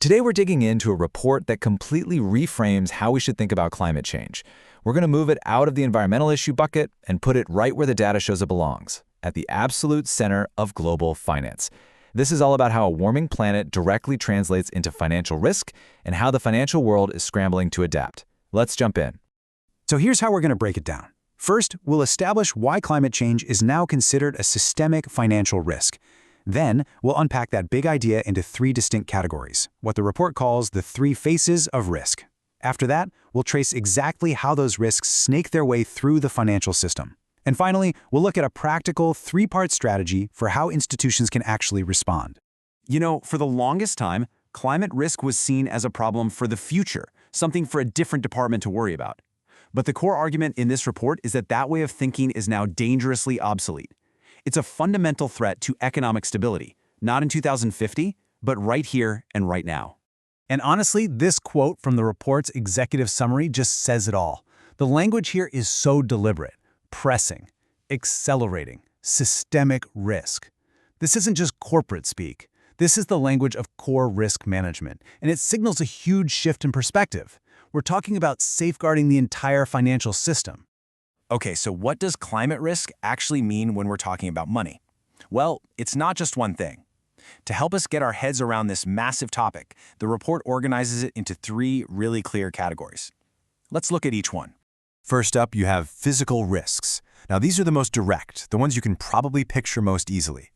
Today we're digging into a report that completely reframes how we should think about climate change. We're going to move it out of the environmental issue bucket and put it right where the data shows it belongs, at the absolute center of global finance. This is all about how a warming planet directly translates into financial risk and how the financial world is scrambling to adapt. Let's jump in. So here's how we're going to break it down. First, we'll establish why climate change is now considered a systemic financial risk. Then, we'll unpack that big idea into three distinct categories, what the report calls the three faces of risk. After that, we'll trace exactly how those risks snake their way through the financial system. And finally, we'll look at a practical three-part strategy for how institutions can actually respond. You know, for the longest time, climate risk was seen as a problem for the future, something for a different department to worry about. But the core argument in this report is that that way of thinking is now dangerously obsolete. It's a fundamental threat to economic stability, not in 2050, but right here and right now. And honestly, this quote from the report's executive summary just says it all. The language here is so deliberate, pressing, accelerating, systemic risk. This isn't just corporate speak. This is the language of core risk management, and it signals a huge shift in perspective. We're talking about safeguarding the entire financial system. Okay, so what does climate risk actually mean when we're talking about money? Well, it's not just one thing. To help us get our heads around this massive topic, the report organizes it into three really clear categories. Let's look at each one. First up, you have physical risks. Now, these are the most direct, the ones you can probably picture most easily.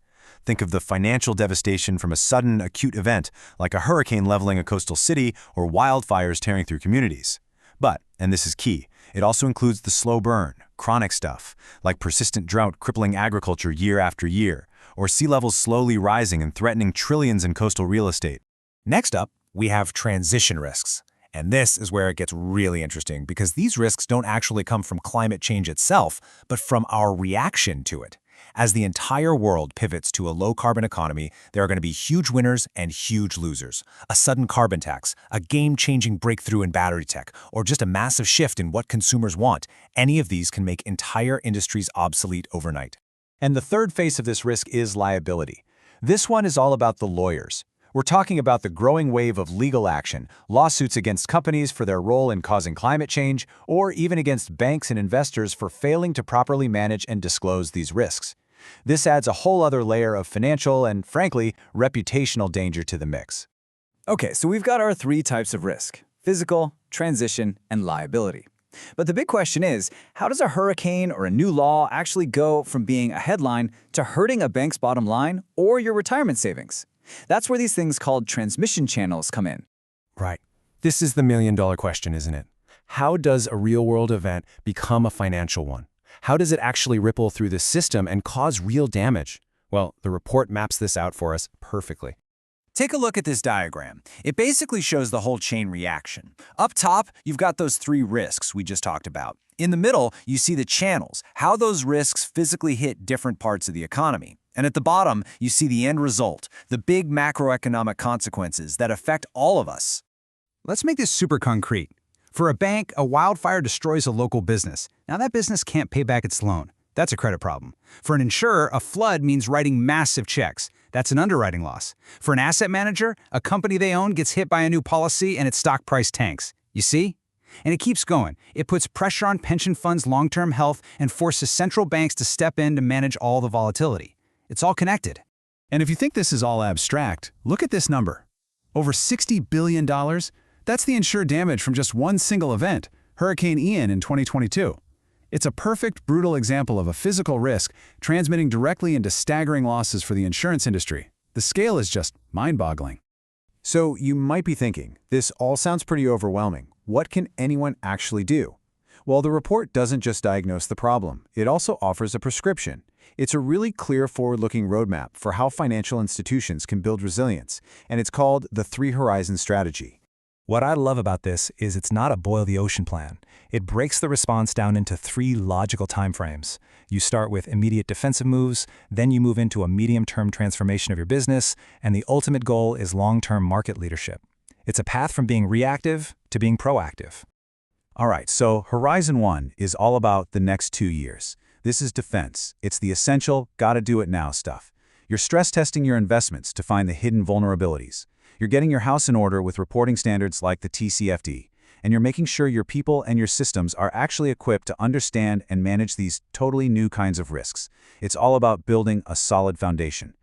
Think of the financial devastation from a sudden, acute event, like a hurricane leveling a coastal city or wildfires tearing through communities. But, and this is key, it also includes the slow burn, chronic stuff, like persistent drought crippling agriculture year after year, or sea levels slowly rising and threatening trillions in coastal real estate. Next up, we have transition risks. And this is where it gets really interesting because these risks don't actually come from climate change itself, but from our reaction to it. As the entire world pivots to a low-carbon economy, there are going to be huge winners and huge losers. A sudden carbon tax, a game-changing breakthrough in battery tech, or just a massive shift in what consumers want. Any of these can make entire industries obsolete overnight. And the third face of this risk is liability. This one is all about the lawyers. We're talking about the growing wave of legal action, lawsuits against companies for their role in causing climate change, or even against banks and investors for failing to properly manage and disclose these risks. This adds a whole other layer of financial and, frankly, reputational danger to the mix. Okay, so we've got our three types of risk: physical, transition, and liability. But the big question is, how does a hurricane or a new law actually go from being a headline to hurting a bank's bottom line or your retirement savings? That's where these things called transmission channels come in. Right. This is the million-dollar question, isn't it? How does a real-world event become a financial one? How does it actually ripple through the system and cause real damage? Well, the report maps this out for us perfectly. Take a look at this diagram. It basically shows the whole chain reaction. Up top, you've got those three risks we just talked about. In the middle, you see the channels, how those risks physically hit different parts of the economy. And at the bottom, you see the end result, the big macroeconomic consequences that affect all of us. Let's make this super concrete. For a bank, a wildfire destroys a local business. Now that business can't pay back its loan. That's a credit problem. For an insurer, a flood means writing massive checks. That's an underwriting loss. For an asset manager, a company they own gets hit by a new policy and its stock price tanks. You see? And it keeps going. It puts pressure on pension funds' long-term health and forces central banks to step in to manage all the volatility. It's all connected. And if you think this is all abstract, look at this number. Over $60 billion? That's the insured damage from just one single event, Hurricane Ian in 2022. It's a perfect, brutal example of a physical risk transmitting directly into staggering losses for the insurance industry. The scale is just mind-boggling. So you might be thinking, this all sounds pretty overwhelming. What can anyone actually do? Well, the report doesn't just diagnose the problem. It also offers a prescription. It's a really clear forward-looking roadmap for how financial institutions can build resilience, and it's called the Three Horizons Strategy. What I love about this is it's not a boil-the-ocean plan. It breaks the response down into three logical timeframes. You start with immediate defensive moves, then you move into a medium-term transformation of your business, and the ultimate goal is long-term market leadership. It's a path from being reactive to being proactive. All right, so Horizon 1 is all about the next 2 years. This is defense. It's the essential, gotta-do-it-now stuff. You're stress testing your investments to find the hidden vulnerabilities. You're getting your house in order with reporting standards like the TCFD, and you're making sure your people and your systems are actually equipped to understand and manage these totally new kinds of risks. It's all about building a solid foundation.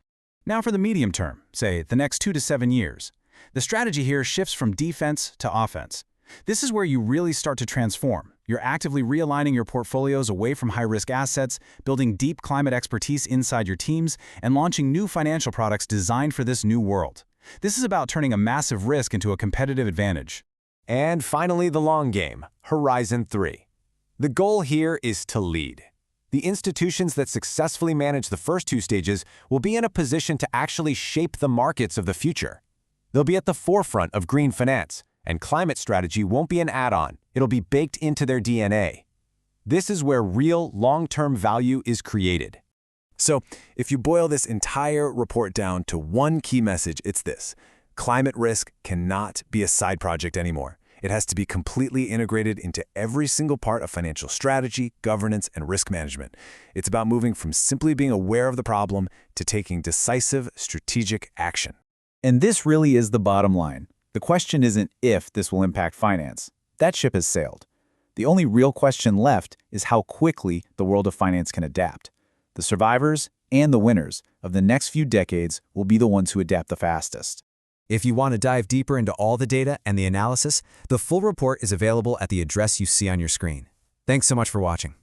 Now for the medium term, say the next 2 to 7 years. The strategy here shifts from defense to offense. This is where you really start to transform. You're actively realigning your portfolios away from high-risk assets, building deep climate expertise inside your teams, and launching new financial products designed for this new world. This is about turning a massive risk into a competitive advantage. And finally, the long game, Horizon 3. The goal here is to lead. The institutions that successfully manage the first 2 stages will be in a position to actually shape the markets of the future. They'll be at the forefront of green finance, and climate strategy won't be an add-on. It'll be baked into their DNA. This is where real long-term value is created. So, if you boil this entire report down to one key message, it's this: climate risk cannot be a side project anymore. It has to be completely integrated into every single part of financial strategy, governance, and risk management. It's about moving from simply being aware of the problem to taking decisive, strategic action. And this really is the bottom line. The question isn't if this will impact finance. That ship has sailed. The only real question left is how quickly the world of finance can adapt. The survivors and the winners of the next few decades will be the ones who adapt the fastest. If you want to dive deeper into all the data and the analysis, the full report is available at the address you see on your screen. Thanks so much for watching.